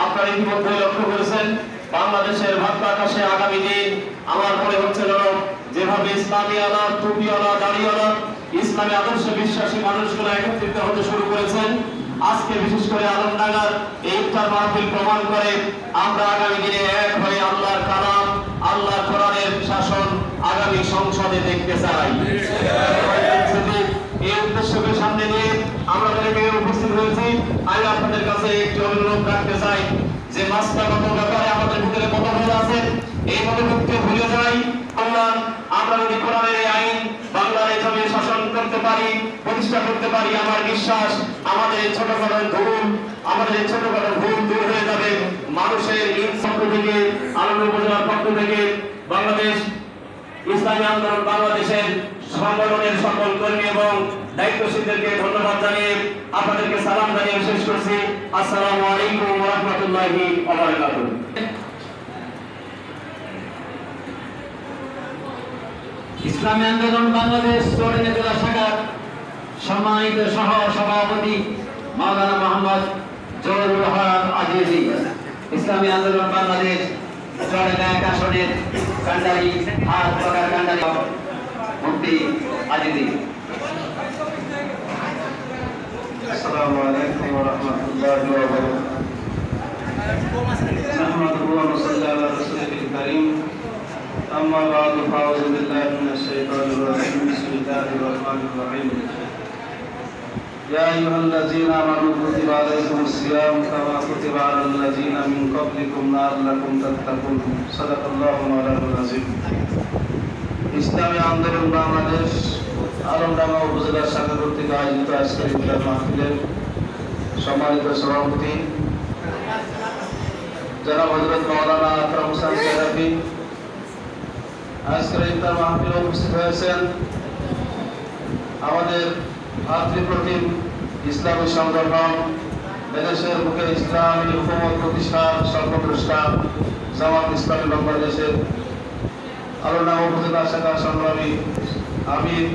আপনারা ইতিমধ্যে লক্ষ্য করেছেন বাংলাদেশের ভাগ্য আকাশে আগামী দিন আমার মনে হচ্ছে যেভাবে ইসলামী আলাপ টুপিওয়ালা দাড়িওয়ালা ইসলামী আদর্শে বিশ্বাসী মানুষগুলো একত্রিত হতে শুরু করেছেন। আজকে বিশেষ করে আলমডাঙ্গার এই ইফতার মাহফিল প্রমাণ করে আমরা আগামী দিনে এক হয়ে আল্লাহর কালাম আল্লাহর কোরআনের শাসন আগামী সংসদে দেখতে চাই। এই উদ্দেশ্যকে সামনে নিয়ে আমরা যারা উপস্থিত হয়েছি আমি আপনাদের কাছে একটি অনুরোধ রাখতে চাই যে মাসলাগত ব্যাপারে আমাদের ভিতরে মতভেদ আছে, এই মতভেদকে ভুলে যাই। আমরা যদি কোরআনের এই আইন বাংলার এই জমিনে শাসন করতে পারি, প্রতিষ্ঠা করতে পারি, আমার বিশ্বাস আমাদের এই ছোটখাটো ভুল দূর হয়ে যাবে। মানুষের পক্ষ থেকে আনন্দ উপজেলার পক্ষ থেকে বাংলাদেশ ইসলামী আন্দোলন বাংলাদেশের সংগঠনের সকল কর্মী এবং দায়িত্বশীলদেরকে ধন্যবাদ জানিয়ে আপনাদেরকে সালাম জানিয়ে শেষ করছি। আসসালামু আলাইকুম ওয়া রাহমাতুল্লাহি ওয়া বারাকাতুহু। ইসলামী আন্দোলন বাংলাদেশ চৌরানব্বই জেলা শাখার সম্মানিত সহ সভাপতি মাওলানা মোহাম্মদ জহুরুল হক আজিজি, ইসলামী আন্দোলন বাংলাদেশ চৌরানব্বই আসনের কান্ডারি হাত পাকার কান্ডারি মুফতি আজিজি। আসসালামু আলাইকুম ওয়া রাহমাতুল্লাহি ওয়া বারাকাতুহু। নাহমাদুহু ওয়া নুসাল্লি আলা রাসূলিল কারীম। أما بعد فأعوذ بالله من الشيطان الرجيم بسم الله الرحمن الرحيم يا أيها الذين آمنوا كتب عليكم الصيام كما كتب على الذين من قبلكم لعلكم تتقون صدق الله مولانا العظيم। ইসলামী আন্দোলন বাংলাদেশ আলমডাঙ্গা উপজেলা শাখা কর্তৃক আয়োজিত আজকের ইফতার মাহফিলের সম্মানিত সভাপতি জনাব হযরত মাওলানা আকরাম হোসেন সাহেবী, আজকের ইফতার মাহফিলে উপস্থিত হয়েছেন আমাদের ভাতৃপ্রতিম ইসলামী সংগঠন এদেশের বুকে ইসলামী হুকুমত প্রতিষ্ঠার সর্বপ্রষ্ঠা জামাত ইসলামী বাংলাদেশের আলমডাঙ্গা উপজেলা শাখা সংগ্রামী আমির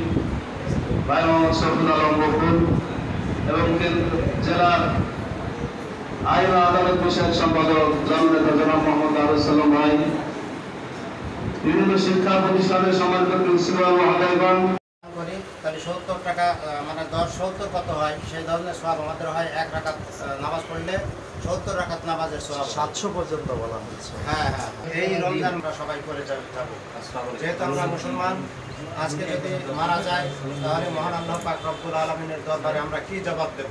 ভাই মোহাম্মদ শফিউল আলম বকুল এবং জেলার আইন ও আদালত বিষয়ক সম্পাদক জননেতা জনাব মোহাম্মদ আবুল সালাম ভাই, বিভিন্ন শিক্ষা প্রতিষ্ঠানের সম্মানিত প্রিন্সিপাল মহোদয়গণ, তাহলে 70 টাকা মানে 10-70 কত হয় সেই ধরনের সওয়াব আমাদের হয়। 1 রাকাত নামাজ পড়লে 70 রাকাত নামাজের সওয়াব 700 পর্যন্ত বলা হয়েছে। হ্যাঁ, এই রমজান আমরা সবাই করে যাব। যেহেতু আমরা মুসলমান, আজকে যদি মারা যায় তাহলে মহান আল্লাহ পাক রব্বুল আলামিনের দরবারে আমরা কি জবাব দেব?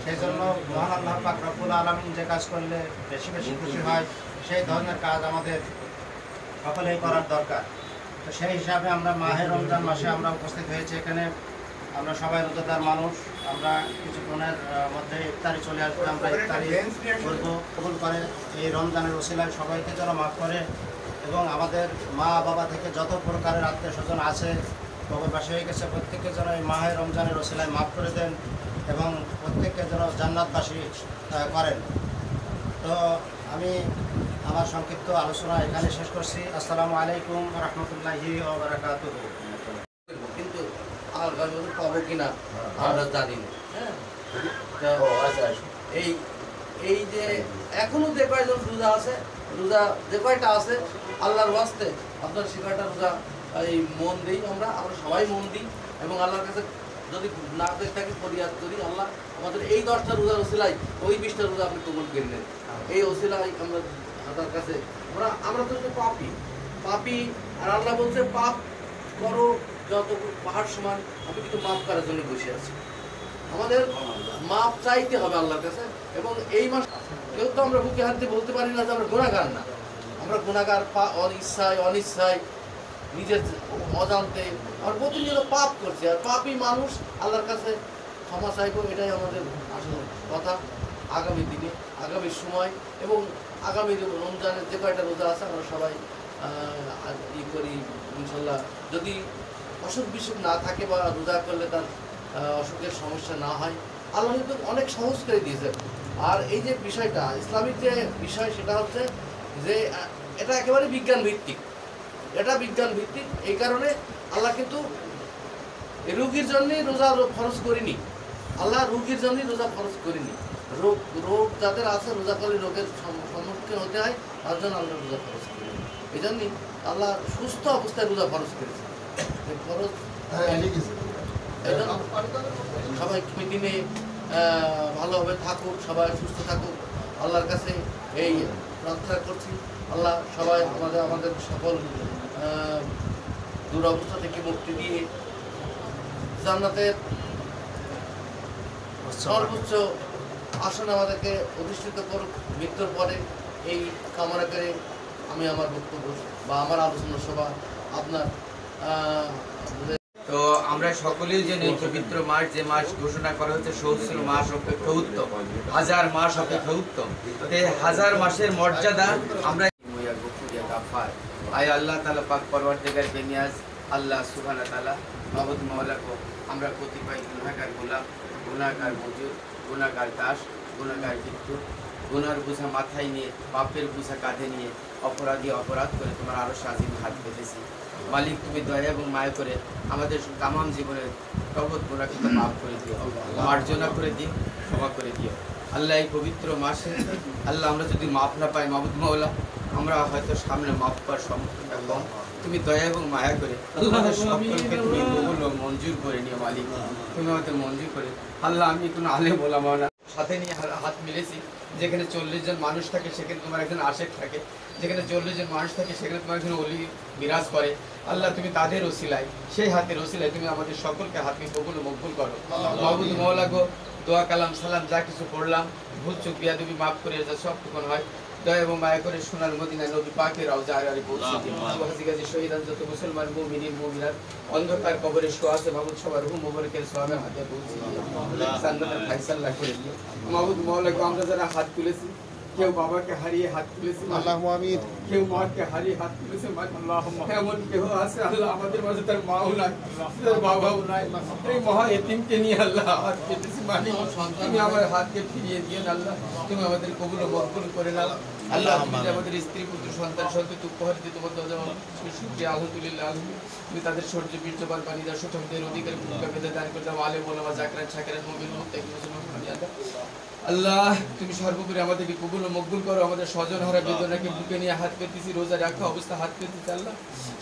সেই জন্য মহান আল্লাহ পাক রব্বুল আলামিন যে কাজ করলে বেশি বেশি খুশি হয় সেই ধরনের কাজ আমাদের সকলেই করার দরকার। তো সেই হিসাবে আমরা মাহে রমজান মাসে আমরা উপস্থিত হয়েছি এখানে। আমরা সবাই রোজাদার মানুষ, আমরা কিছুক্ষণের মধ্যে ইফতারি চলে আসবে, আমরা ইফতারি করবো। কবুল করে এই রমজানের ওসিলায় সবাইকে যেন মাফ করে এবং আমাদের মা বাবা থেকে যত প্রকারের আত্মীয় স্বজন আছে কবরবাসী হয়ে গেছে প্রত্যেককে যেন এই মাহে রমজানের ওসিলায় মাফ করে দেন এবং প্রত্যেককে যেন জান্নাতবাসী করেন। তো আমি আমার সংক্ষিপ্ত আলোচনা এখানে শেষ করছি। আসসালামু আলাইকুম ওয়া রাহমাতুল্লাহি ওয়া বারাকাতুহু। কিন্তু পাবো কিনা আমরা জানি না। এই যে এখনো যে কয়জন রোজা আছে, রোজা যে কয়টা আছে আল্লাহর ওয়াস্তে আপনার সে কয়টা রোজা এই মন দিই, আমরা সবাই মন দিই এবং আল্লাহর কাছে যদি না পেয়ে থাকি ফরিয়াদ করি, আল্লাহ আমাদের এই 10টা রোজার ওসিলায় ওই 20টা রোজা আপনি কবুল করে নেন। এই ওসিলায় আমরা আল্লাহর কাছে আমরা তো পাপি আর আল্লাহ বলছে পাপ করো যত পাহাড় সমান, আমি কিন্তু মাফ করার জন্য বসে আছি। আমাদের মাপ চাইতে হবে আল্লাহর কাছে। এবং এই মাস কেউ তো আমরা বুকে হাত দিয়ে বলতে পারি না যে আমরা গুনাহগার না। আমরা গুনাহগার অনিচ্ছায় নিজের অজান্তে আমরা প্রতিনিয়ত পাপ করছি। আর পাপী মানুষ আল্লাহর কাছে ক্ষমা চাইবো, এটাই আমাদের আসল কথা। আগামী দিনে আগামী সময় এবং আগামী রমজানের যে কয়টা রোজা আছে আমরা সবাই ই করি ইনশাল্লাহ। যদি অসুখ বিসুখ না থাকে বা রোজা করলে তার অসুখের সমস্যা না হয়, আল্লাহ কিন্তু অনেক সহজ করে দিয়েছে। আর এই যে বিষয়টা ইসলামিক যে বিষয় সেটা হচ্ছে যে এটা একেবারে বিজ্ঞান ভিত্তিক। এটা বিজ্ঞান ভিত্তিক এই কারণে আল্লাহ কিন্তু রোগীর জন্যই রোজা ফরজ করিনি। আল্লাহ রোগীর জন্যই রোজা ফরজ করিনি। রোগ যাদের আছে রোজা করলে রোগের সম্মুখীন হতে হয়, তার জন্য আল্লাহ রোজা খরচ করি। এই জন্যই আল্লাহ সুস্থ অবস্থায় রোজা খরচ করেছে। খরচ সবাই দিনে ভালোভাবে থাকুক, সবাই সুস্থ থাকুক, আল্লাহর কাছে এই প্রার্থনা করছি। আল্লাহ সবাই আমাদের সকল দুরবস্থা থেকে মুক্তি দিয়ে জান্নাতের সর্বোচ্চ আসনে আমাদেরকে অধিষ্ঠিত করুক মৃত্যুর পরে। এই কামনা করে আমি আমার বক্তব্য বা আমার আলোচনা সভা আপনার তো আমরা সকলেই জানি এই পবিত্র মাস, যে মাস ঘোষণা করা হচ্ছে সহস্র মাস অপেক্ষা উত্তম, 1000 মাস অপেক্ষা উত্তম। এই 1000 মাসের মর্যাদা আমরা আয় আল্লাহ তাআলা পাক পরওয়ারদিগার বেনিয়াজ আল্লাহ সুবহানাহু ওয়া তাআলা মাবুদ মাওলা কো আমরা কতিপয় গুনাহগার গোলাম, গুনাহগার মজুর, গুনাহগার দাস, গুনাহগার বিদ্যুৎ, গুনার বোঝা মাথায় নিয়ে, পাপের বোঝা কাঁধে নিয়ে অপরাধী অপরাধ করে তোমার আরো আজিম হাত পেতেছি। মালিক তুমি দয়া এবং মায়া করে আমাদের তামাম জীবনের তবত গুনাহকে মাফ করে দিও, মার্জনা করে দিও, ক্ষমা করে দিও। আল্লাহ এই পবিত্র মাসে আল্লাহ আমরা যদি মাফ না পাই মাবুদ মাওলা, আমরা হয়তো সামনে মাফ পাওয়ার সম্মুখীন হলাম। তুমি দয়া এবং মায়া করে আমাদের সকলকে তুমি কবুল ও মঞ্জুর করে নিও মালিক, তুমি আমাদের মঞ্জুর করে। আল্লাহ আমি কোনো আলেম ওলামা না, সাথে নিয়ে হাত মিলেছি। যেখানে 40 জন মানুষ থাকে সেখানে তোমার একজন আশেক থাকে, যেখানে 40 জন মানুষ থাকে সেখানে তোমার একজন ওলি বিরাজ করে। আল্লাহ তুমি তাদের ওসিলায়, সেই হাতের ওসিলায় তুমি আমাদের সকলকে হাতকে কবুল ও মকবুল করো। মাবুদ মাওলা গো, দোয়া কালাম সালাম যা কিছু পড়লাম ভুল চুক বিয়াদবি মাফ করে যা সবটুকুন হয় দয়া এবং মায়া করে সোনার মদিনা নবী পাকের রওজা আরে পৌঁছে দিন। হাজী গাজী শহীদান যত মুসলমান মুমিনিন মুমিনাত অন্ধকার কবরে শোয়া আছে মাবুদ সবার রূহ মোবারকের সোয়াবের হাতে পৌঁছে দিন, জান্নাতের ফায়সালা করে দিন। মাবুদ মাওলা গো, আমরা যারা হাত তুলেছি, কেউ বাবাকে হারিয়ে হাত তুলেছে, আল্লাহুম্মা আমিন, কেউ মাকে হারিয়ে হাত তুলেছে, আল্লাহুম্মা, এমন কেউ আছে আল্লাহ আমাদের মাঝে তার মাও নাই, তার বাবাও নাই, এই মহা এতিমকে নিয়ে আল্লাহ হাত পেতেছি। মালিক তুমি আমার হাতকে ফিরিয়ে দিও আল্লাহ, তুমি আমাদের কবুল ও মকবুল করে নাও আল্লাহ। তুমি আমাদের স্ত্রী পুত্র সন্তান সন্ততি উপহার দিয়ে তোমার শুকরিয়া আলহামদুলিল্লাহ। তুমি তাদের সৌর্য বীর্যবান বাণী দাও, সুঠমদের অধিকারী ভূমিকা পেতে দান করে দাও। আলেম ওলামা জাকরান শাকিরান মুমিন মুত্তাকিন মুসলমান বানিয়ে আল্লাহ। তুমি সর্বোপরি আমাদেরকে কবুল ও মকবুল করো। আমাদের স্বজন হারা বেদনাকে বুকে নিয়ে হাত পেতেছি, রোজা রাখা অবস্থা হাত পেতেছি আল্লাহ।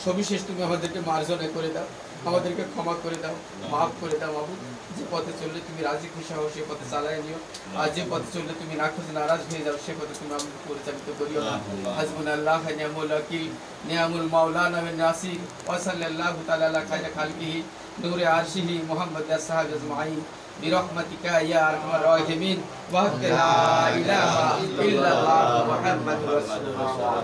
সবিশেষ তুমি আমাদেরকে মার্জনা করে দাও, আমাদেরকে ক্ষমা করে দাও, মাফ করে দাও মাবুদ। যে পথে চললে তুমি রাজি খুশি হও সে পথে চালায় নিও, আর যে পথে চললে তুমি নাখোশ নারাজ হয়ে যাও সে পথে তুমি আমাকে পরিচালিত করিও না। হাসবুনাল্লাহ নি'মাল ওয়াকিল নি'মাল মাওলানা ওয়া নাসির ওয়া সাল্লাল্লাহু তাআলা আলা খায়রি খালকিহি নূরে আরশিহি মুহাম্মদ আসহাব আজমাইন برحمتك يا ارحم الراحمين وحق لا اله الا الله محمد رسول الله।